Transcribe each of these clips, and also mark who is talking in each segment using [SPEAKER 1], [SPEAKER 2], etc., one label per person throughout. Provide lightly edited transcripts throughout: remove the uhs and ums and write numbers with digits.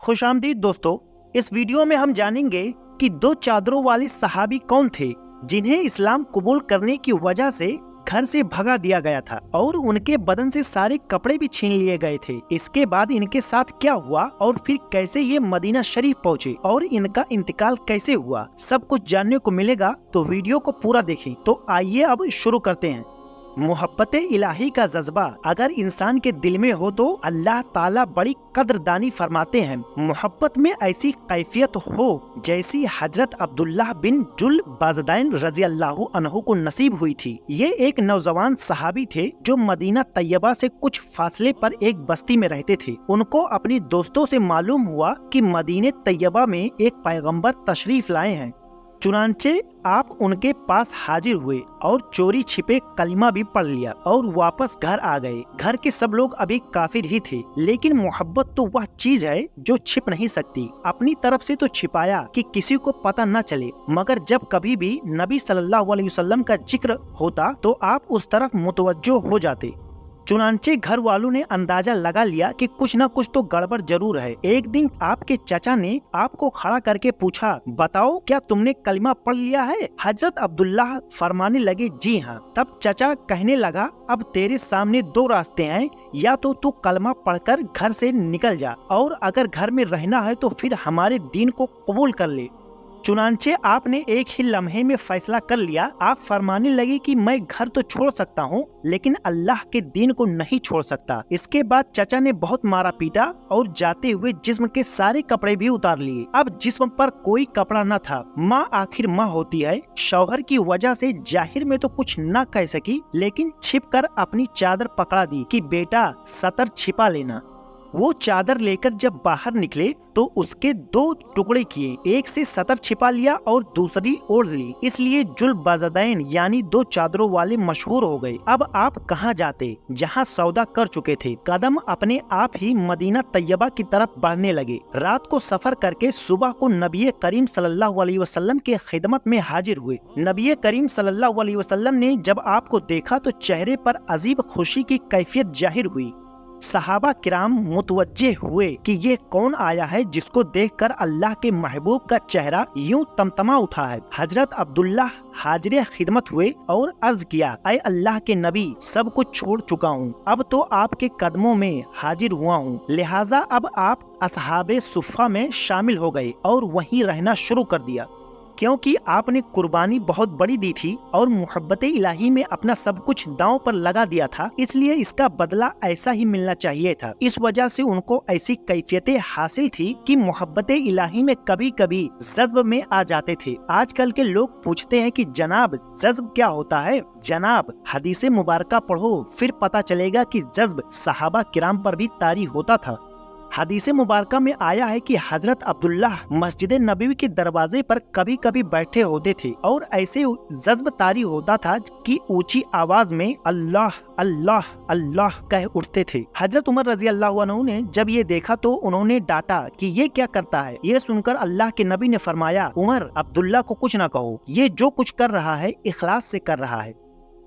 [SPEAKER 1] खुश आमदीद दोस्तों। इस वीडियो में हम जानेंगे कि दो चादरों वाले सहाबी कौन थे जिन्हें इस्लाम कबूल करने की वजह से घर से भगा दिया गया था और उनके बदन से सारे कपड़े भी छीन लिए गए थे। इसके बाद इनके साथ क्या हुआ और फिर कैसे ये मदीना शरीफ पहुँचे और इनका इंतकाल कैसे हुआ, सब कुछ जानने को मिलेगा, तो वीडियो को पूरा देखें। तो आइए अब शुरू करते हैं। मोहब्बत इलाही का जज्बा अगर इंसान के दिल में हो तो अल्लाह ताला बड़ी कदरदानी फरमाते हैं। मोहब्बत में ऐसी कैफियत हो जैसी हजरत अब्दुल्लाह बिन जुल बाज़दैन रजी अल्लाहु अन्हु को नसीब हुई थी। ये एक नौजवान सहाबी थे जो मदीना तैयबा से कुछ फासले पर एक बस्ती में रहते थे। उनको अपने दोस्तों से मालूम हुआ कि मदीने तैयबा में एक पैगंबर तशरीफ लाए हैं। चुनांचे आप उनके पास हाजिर हुए और चोरी छिपे कलिमा भी पढ़ लिया और वापस घर आ गए। घर के सब लोग अभी काफिर ही थे, लेकिन मोहब्बत तो वह चीज है जो छिप नहीं सकती। अपनी तरफ से तो छिपाया कि किसी को पता न चले, मगर जब कभी भी नबी सल्लल्लाहु अलैहि वसल्लम का जिक्र होता तो आप उस तरफ मुतवज्जो हो जाते। चुनांचे घर वालों ने अंदाजा लगा लिया कि कुछ न कुछ तो गड़बड़ जरूर है। एक दिन आपके चाचा ने आपको खड़ा करके पूछा, बताओ क्या तुमने कलमा पढ़ लिया है? हजरत अब्दुल्लाह फरमाने लगे, जी हाँ। तब चाचा कहने लगा, अब तेरे सामने दो रास्ते हैं, या तो तू कलमा पढ़कर घर से निकल जा और अगर घर में रहना है तो फिर हमारे दीन को कबूल कर ले। चुनांचे आपने एक ही लम्हे में फैसला कर लिया। आप फरमाने लगे कि मैं घर तो छोड़ सकता हूँ, लेकिन अल्लाह के दीन को नहीं छोड़ सकता। इसके बाद चाचा ने बहुत मारा पीटा और जाते हुए जिस्म के सारे कपड़े भी उतार लिए। अब जिस्म पर कोई कपड़ा न था। माँ आखिर माँ होती है। शौहर की वजह से जाहिर में तो कुछ न कह सकी, लेकिन छिप कर अपनी चादर पकड़ा दी कि बेटा सतर छिपा लेना। वो चादर लेकर जब बाहर निकले तो उसके दो टुकड़े किए, एक से सतर छिपा लिया और दूसरी ओढ़ ली। इसलिए जुल बाज़दैन यानी दो चादरों वाले मशहूर हो गए। अब आप कहाँ जाते जहाँ सौदा कर चुके थे। कदम अपने आप ही मदीना तैयबा की तरफ बढ़ने लगे। रात को सफर करके सुबह को नबी करीम सल्लल्लाहु अलैहि वसल्लम के खिदमत में हाजिर हुए। नबी करीम सल्लल्लाहु अलैहि वसल्लम ने जब आपको देखा तो चेहरे पर अजीब खुशी की कैफियत जाहिर हुई। सहाबा किराम मुतवज्जे हुए कि ये कौन आया है जिसको देखकर अल्लाह के महबूब का चेहरा यूं तमतमा उठा है। हजरत अब्दुल्लाह हाजिर खिदमत हुए और अर्ज किया, ऐ अल्लाह के नबी, सब कुछ छोड़ चुका हूँ, अब तो आपके कदमों में हाजिर हुआ हूँ, लिहाजा अब आप असहाबे सुफ़ा में शामिल हो गए और वहीं रहना शुरू कर दिया। क्योंकि आपने कुर्बानी बहुत बड़ी दी थी और मोहब्बत इलाही में अपना सब कुछ दांव पर लगा दिया था, इसलिए इसका बदला ऐसा ही मिलना चाहिए था। इस वजह से उनको ऐसी कैफियतें हासिल थी कि मोहब्बत इलाही में कभी कभी जज्ब में आ जाते थे। आजकल के लोग पूछते हैं कि जनाब जज्ब क्या होता है? जनाब हदीसे मुबारका पढ़ो, फिर पता चलेगा कि जज्ब सहाबा किराम पर भी तारी होता था। हदीस मुबारका में आया है कि हजरत अब्दुल्लाह मस्जिद नबवी के दरवाजे पर कभी कभी बैठे होते थे और ऐसे जज्ब तारी होता था कि ऊंची आवाज में अल्लाह अल्लाह अल्लाह कह उठते थे। हजरत उमर रजी अल्लाह अन्हु ने जब ये देखा तो उन्होंने डांटा कि ये क्या करता है। ये सुनकर अल्लाह के नबी ने फरमाया, उमर अब्दुल्लाह को कुछ न कहो, ये जो कुछ कर रहा है इखलास से कर रहा है।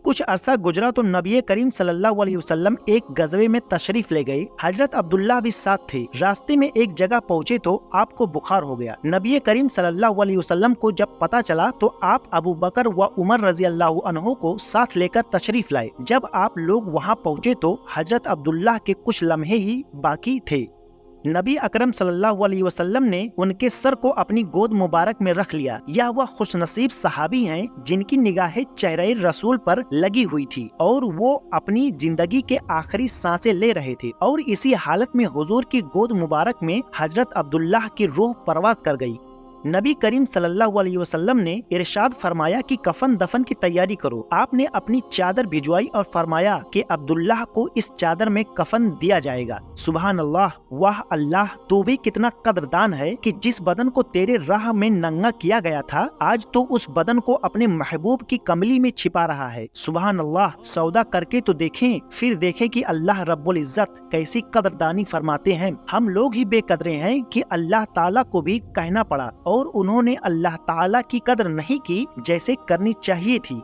[SPEAKER 1] कुछ अरसा गुजरा तो नबी करीम सल्लल्लाहु अलैहि वसल्लम एक गज़वे में तशरीफ ले गए। हजरत अब्दुल्लाह भी साथ थे। रास्ते में एक जगह पहुँचे तो आपको बुखार हो गया। नबी करीम सल्लल्लाहु अलैहि वसल्लम को जब पता चला तो आप अबू बकर व उमर रजी अल्लाह अन्हु को साथ लेकर तशरीफ लाए। जब आप लोग वहाँ पहुँचे तो हजरत अब्दुल्लाह के कुछ लम्हे ही बाकी थे। नबी अकरम सल्लल्लाहु अलैहि वसल्लम ने उनके सर को अपनी गोद मुबारक में रख लिया। यह वह खुशनसीब सहाबी हैं जिनकी निगाहें चेहरे रसूल पर लगी हुई थी और वो अपनी जिंदगी के आखिरी सांसें ले रहे थे और इसी हालत में हुजूर की गोद मुबारक में हजरत अब्दुल्लाह की रूह परवाज कर गई। नबी करीम सल्लल्लाहु अलैहि वसल्लम ने इरशाद फरमाया कि कफन दफन की तैयारी करो। आपने अपनी चादर भिजवाई और फरमाया कि अब्दुल्लाह को इस चादर में कफन दिया जाएगा। सुभान अल्लाह, वाह अल्लाह, तू भी कितना कदरदान है कि जिस बदन को तेरे राह में नंगा किया गया था आज तो उस बदन को अपने महबूब की कमली में छिपा रहा है। सुभान अल्लाह, सौदा करके तो देखें, फिर देखें कि अल्लाह रब्बुल इज्जत कैसी कदरदानी फरमाते हैं। हम लोग ही बेकदरे हैं कि अल्लाह ताला को भी कहना पड़ा और उन्होंने अल्लाह ताला की कदर नहीं की जैसे करनी चाहिए थी।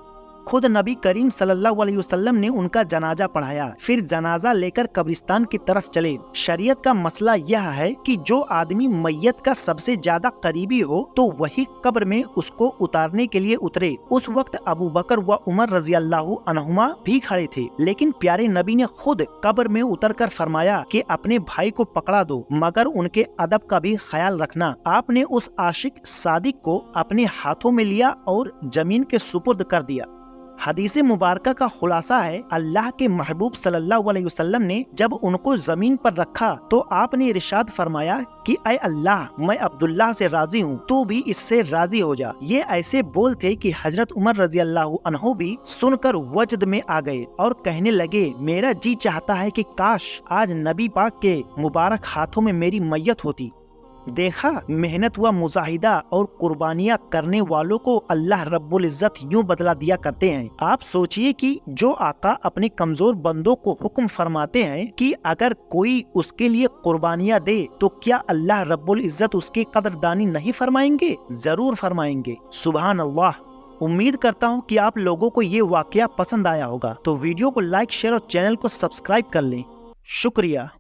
[SPEAKER 1] खुद नबी करीम सल्लल्लाहु अलैहि वसल्लम ने उनका जनाजा पढ़ाया, फिर जनाजा लेकर कब्रिस्तान की तरफ चले। शरीयत का मसला यह है कि जो आदमी मैयत का सबसे ज्यादा करीबी हो तो वही कब्र में उसको उतारने के लिए उतरे। उस वक्त अबू बकर व उमर रजी अल्लाहु अन्हुमा भी खड़े थे, लेकिन प्यारे नबी ने खुद कब्र में उतरकर फरमाया कि अपने भाई को पकड़ा दो, मगर उनके अदब का भी ख्याल रखना। आपने उस आशिक सादिक को अपने हाथों में लिया और जमीन के सुपुर्द कर दिया। हदीस मुबारका का खुलासा है, अल्लाह के महबूब सल्लल्लाहु अलैहि वसल्लम ने जब उनको जमीन पर रखा तो आपने इरशाद फरमाया कि ऐ अल्लाह, मैं अब्दुल्लाह से राजी हूँ, तू भी इससे राजी हो जा। ये ऐसे बोल थे कि हजरत उमर रजी अल्लाह अन्हु भी सुनकर वजद में आ गए और कहने लगे, मेरा जी चाहता है कि काश आज नबी पाक के मुबारक हाथों में मेरी मैयत होती। देखा, मेहनत व मुजाहिदा और कुर्बानियां करने वालों को अल्लाह रब्बुल इज्जत यूं बदला दिया करते हैं। आप सोचिए कि जो आका अपने कमजोर बंदों को हुक्म फरमाते हैं कि अगर कोई उसके लिए कुर्बानियां दे तो क्या अल्लाह रब्बुल इज्जत उसकी कदरदानी नहीं फरमाएंगे? जरूर फरमाएंगे। सुभान अल्लाह। उम्मीद करता हूँ कि आप लोगों को ये वाकया पसंद आया होगा, तो वीडियो को लाइक, शेयर और चैनल को सब्सक्राइब कर लें। शुक्रिया।